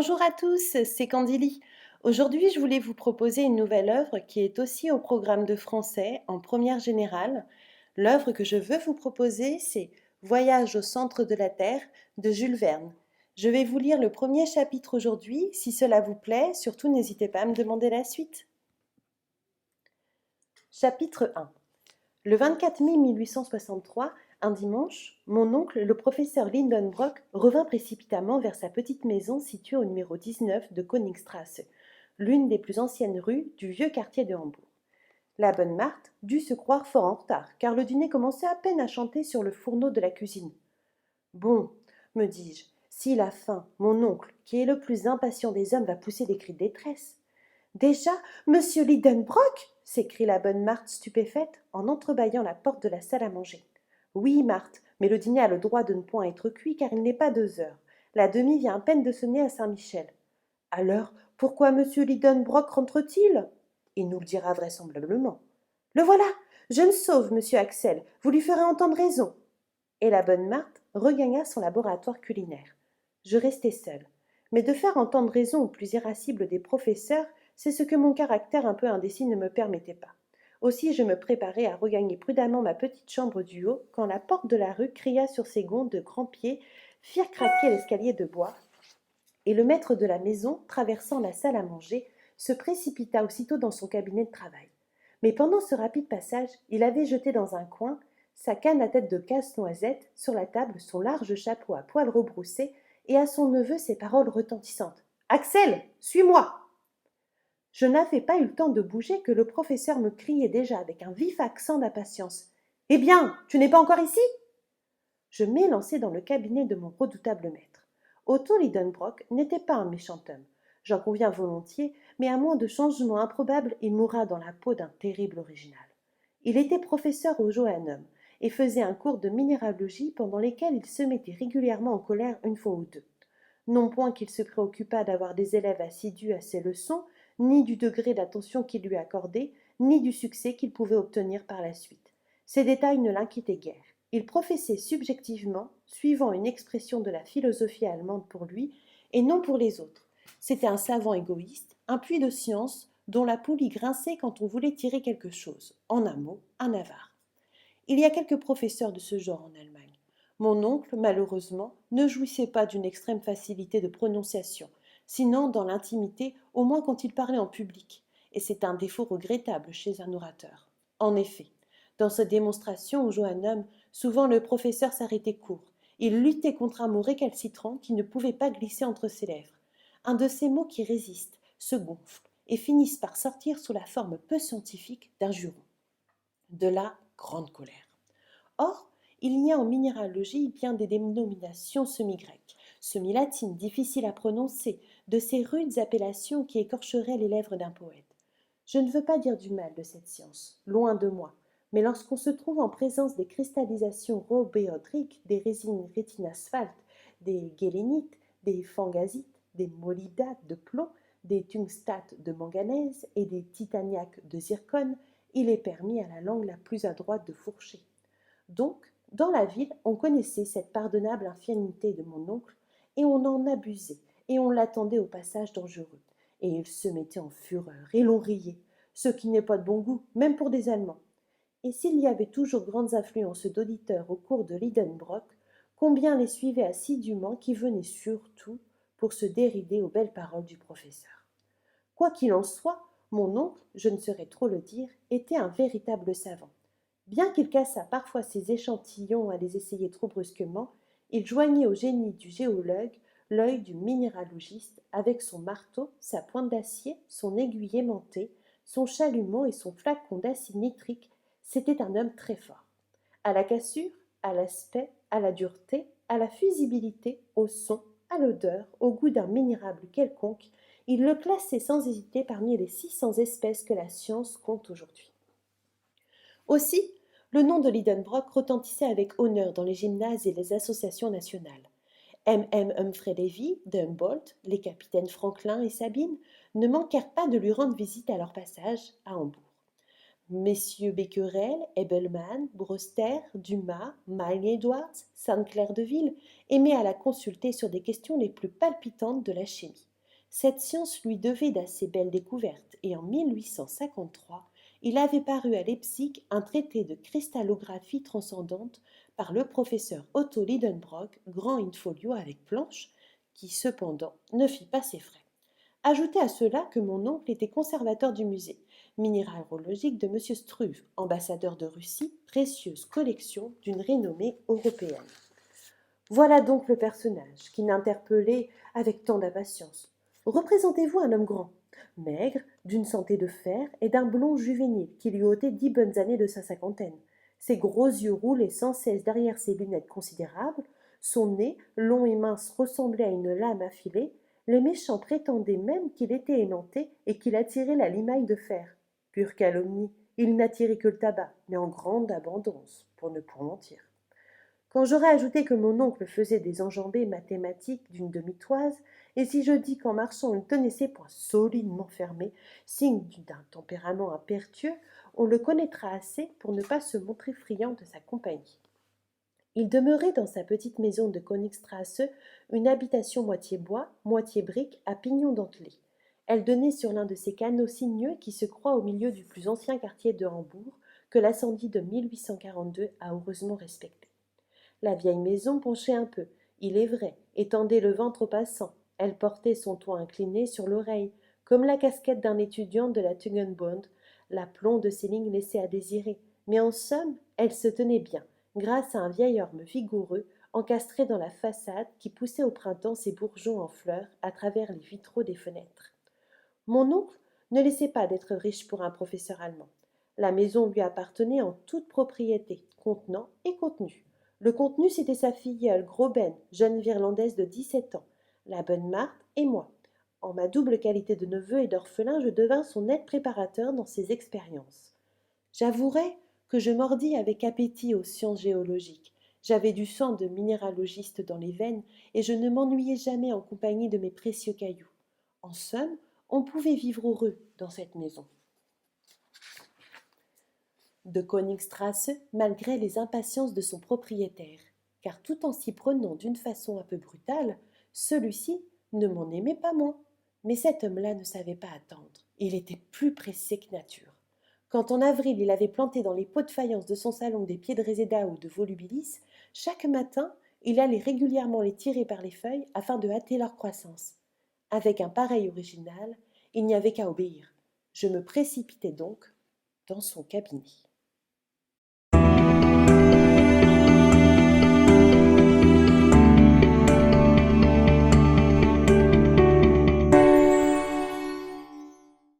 Bonjour à tous, c'est Candilie. Aujourd'hui, je voulais vous proposer une nouvelle œuvre qui est aussi au programme de français en première générale. L'œuvre que je veux vous proposer, c'est Voyage au centre de la Terre de Jules Verne. Je vais vous lire le premier chapitre aujourd'hui. Si cela vous plaît, surtout n'hésitez pas à me demander la suite. Chapitre 1. Le 24 mai 1863, un dimanche, mon oncle, le professeur Lindenbrock, revint précipitamment vers sa petite maison située au numéro 19 de Königstrasse, l'une des plus anciennes rues du vieux quartier de Hambourg. La bonne Marthe dut se croire fort en retard, car le dîner commençait à peine à chanter sur le fourneau de la cuisine. Bon, me dis-je, s'il a faim, mon oncle, qui est le plus impatient des hommes, va pousser des cris de détresse. Déjà, monsieur Lidenbrock s'écrie la bonne Marthe stupéfaite en entrebâillant la porte de la salle à manger. Oui, Marthe, mais le dîner a le droit de ne point être cuit car il n'est pas 2 heures. La demie vient à peine de sonner à Saint-Michel. Alors, pourquoi monsieur Lidenbrock rentre-t-il? Il nous le dira vraisemblablement. Le voilà. Je me sauve, monsieur Axel. Vous lui ferez entendre raison. Et la bonne Marthe regagna son laboratoire culinaire. Je restai seule. Mais de faire entendre raison au plus irascible des professeurs, c'est ce que mon caractère un peu indécis ne me permettait pas. Aussi je me préparais à regagner prudemment ma petite chambre du haut, quand la porte de la rue cria sur ses gonds de grands pieds, firent craquer l'escalier de bois, et le maître de la maison, traversant la salle à manger, se précipita aussitôt dans son cabinet de travail. Mais pendant ce rapide passage, il avait jeté dans un coin sa canne à tête de casse-noisette, sur la table son large chapeau à poils rebroussés, et à son neveu ces paroles retentissantes. Axel, suis-moi. Je n'avais pas eu le temps de bouger que le professeur me criait déjà avec un vif accent d'impatience. Eh bien, tu n'es pas encore ici? Je m'élançai dans le cabinet de mon redoutable maître. Otto Lidenbrock n'était pas un méchant homme, j'en conviens volontiers, mais à moins de changements improbables, il mourra dans la peau d'un terrible original. Il était professeur au Johanneum et faisait un cours de minéralogie pendant lesquels il se mettait régulièrement en colère une fois ou deux. Non point qu'il se préoccupât d'avoir des élèves assidus à ses leçons, ni du degré d'attention qu'il lui accordait, ni du succès qu'il pouvait obtenir par la suite. Ces détails ne l'inquiétaient guère. Il professait subjectivement, suivant une expression de la philosophie allemande pour lui, et non pour les autres. C'était un savant égoïste, un puits de science, dont la poulie grinçait quand on voulait tirer quelque chose. En un mot, un avare. Il y a quelques professeurs de ce genre en Allemagne. Mon oncle, malheureusement, ne jouissait pas d'une extrême facilité de prononciation, sinon dans l'intimité, au moins quand il parlait en public, et c'est un défaut regrettable chez un orateur. En effet, dans sa démonstration au Johanneum, souvent le professeur s'arrêtait court. Il luttait contre un mot récalcitrant qui ne pouvait pas glisser entre ses lèvres. Un de ces mots qui résistent, se gonflent et finissent par sortir sous la forme peu scientifique d'un juron. De là, grande colère. Or, il y a en minéralogie bien des dénominations semi-grecques, semi-latines, difficiles à prononcer, de ces rudes appellations qui écorcheraient les lèvres d'un poète. Je ne veux pas dire du mal de cette science, loin de moi, mais lorsqu'on se trouve en présence des cristallisations rhobéodriques, des résines rétinasphalte, des ghélénites, des fangasites, des molybdates de plomb, des tungstates de manganèse et des titaniaques de zircone, il est permis à la langue la plus adroite de fourcher. Donc, dans la ville, on connaissait cette pardonnable infirmité de mon oncle, et on en abusait, et on l'attendait au passage dangereux. Et il se mettait en fureur, et l'on riait, ce qui n'est pas de bon goût, même pour des Allemands. Et s'il y avait toujours grandes affluences d'auditeurs au cours de Lidenbrock, combien les suivaient assidûment qui venaient surtout pour se dérider aux belles paroles du professeur. Quoi qu'il en soit, mon oncle, je ne saurais trop le dire, était un véritable savant. Bien qu'il cassât parfois ses échantillons à les essayer trop brusquement, il joignait au génie du géologue l'œil du minéralogiste avec son marteau, sa pointe d'acier, son aiguille aimantée, son chalumeau et son flacon d'acide nitrique. C'était un homme très fort. À la cassure, à l'aspect, à la dureté, à la fusibilité, au son, à l'odeur, au goût d'un minérable quelconque, il le classait sans hésiter parmi les 600 espèces que la science compte aujourd'hui. Aussi, le nom de Lidenbrock retentissait avec honneur dans les gymnases et les associations nationales. M. Humphrey Davy, de Humboldt, les capitaines Franklin et Sabine ne manquèrent pas de lui rendre visite à leur passage à Hambourg. Messieurs Becquerel, Hebelman, Broster, Dumas, Milne Edwards, Sainte-Claire de Ville aimaient à la consulter sur des questions les plus palpitantes de la chimie. Cette science lui devait d'assez belles découvertes, et en 1853, il avait paru à Leipzig un traité de cristallographie transcendante par le professeur Otto Lidenbrock, grand in-folio avec planche, qui cependant ne fit pas ses frais. Ajoutez à cela que mon oncle était conservateur du musée minéralologique de M. Struve, ambassadeur de Russie, précieuse collection d'une renommée européenne. Voilà donc le personnage qui m'interpellait avec tant d'impatience. Représentez-vous un homme grand, maigre, d'une santé de fer et d'un blond juvénile qui lui ôtait 10 bonnes années de sa cinquantaine. Ses gros yeux roulaient sans cesse derrière ses lunettes considérables, son nez, long et mince, ressemblait à une lame affilée. Les méchants prétendaient même qu'il était aimanté et qu'il attirait la limaille de fer. Pure calomnie, il n'attirait que le tabac, mais en grande abondance, pour ne point mentir. Quand j'aurai ajouté que mon oncle faisait des enjambées mathématiques d'une demi-toise, et si je dis qu'en marchant il tenait ses poings solidement fermés, signe d'un tempérament impétueux, on le connaîtra assez pour ne pas se montrer friand de sa compagnie. Il demeurait dans sa petite maison de Königstrasse, une habitation moitié bois, moitié brique, à pignon dentelé. Elle donnait sur l'un de ces canaux sinueux qui se croient au milieu du plus ancien quartier de Hambourg, que l'incendie de 1842 a heureusement respecté. La vieille maison penchait un peu, il est vrai, et tendait le ventre aux passants. Elle portait son toit incliné sur l'oreille, comme la casquette d'un étudiant de la Tugendbund. L'aplomb de ses lignes laissait à désirer, mais en somme, elle se tenait bien, grâce à un vieil orme vigoureux, encastré dans la façade qui poussait au printemps ses bourgeons en fleurs à travers les vitraux des fenêtres. Mon oncle ne laissait pas d'être riche pour un professeur allemand. La maison lui appartenait en toute propriété, contenant et contenu. Le contenu, c'était sa filleule, Groben, jeune Virlandaise de 17 ans, la bonne Marthe et moi. En ma double qualité de neveu et d'orphelin, je devins son aide préparateur dans ses expériences. J'avouerai que je mordis avec appétit aux sciences géologiques. J'avais du sang de minéralogiste dans les veines, et je ne m'ennuyais jamais en compagnie de mes précieux cailloux. En somme, on pouvait vivre heureux dans cette maison. De Königstrasse, malgré les impatiences de son propriétaire, car tout en s'y prenant d'une façon un peu brutale, celui-ci ne m'en aimait pas moins. Mais cet homme-là ne savait pas attendre. Il était plus pressé que nature. Quand en avril il avait planté dans les pots de faïence de son salon des pieds de réséda ou de volubilis, chaque matin il allait régulièrement les tirer par les feuilles afin de hâter leur croissance. Avec un pareil original, il n'y avait qu'à obéir. Je me précipitai donc dans son cabinet.